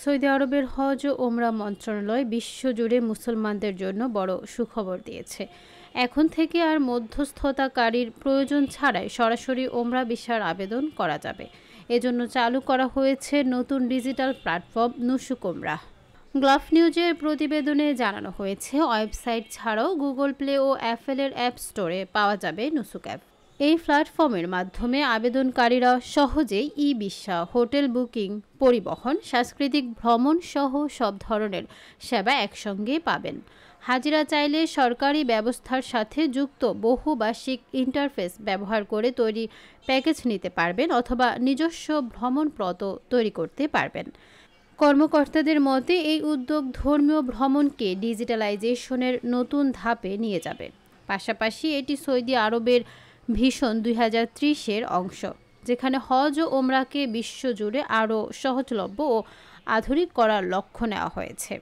Saudi আরবের হজ ও ওমরা মন্ত্রণালয় বিশ্বজুড়ে মুসলমানদের জন্য বড় সুখবর দিয়েছে। এখন থেকে আর মধ্যস্থতাকারীর প্রয়োজন ছাড়াই সরাসরি ওমরা ভিসার আবেদন করা যাবে। এজন্য চালু করা হয়েছে নতুন ডিজিটাল প্ল্যাটফর্ম নুসুক ওমরাহ। গ্লাফ নিউজের প্রতিবেদনে জানানো হয়েছে, ওয়েবসাইট ছাড়াও গুগল প্লে ও অ্যাপেলের অ্যাপ স্টোরে পাওয়া যাবে নুসুক অ্যাপ। এই প্ল্যাটফর্মের মাধ্যমে আবেদনকারীরা সহজেই ই ভিসা, হোটেল বুকিং, পরিবহন, সাংস্কৃতিক ভ্রমণ সহ সব ধরনের সেবা একসঙ্গে পাবেন। হাজিরা চাইলে সরকারি ব্যবস্থার সাথে যুক্ত বহুভাষিক ইন্টারফেস ব্যবহার করে তৈরি প্যাকেজ নিতে পারবেন অথবা নিজস্ব ভ্রমণপত্র তৈরি করতে পারবেন। কর্মকর্তাদের মতে এই উদ্যোগ ধর্মীয় ভ্রমণকে ডিজিটালাইজেশনের নতুন ধাপে নিয়ে যাবে। পাশাপাশি এটি সৌদি আরবের ভিশন 2030-এর অংশ, যেখানে হজ ও ওমরাকে বিশ্বজুড়ে আরও সহজলভ্য ও আধুনিক করার লক্ষ্য নেওয়া হয়েছে।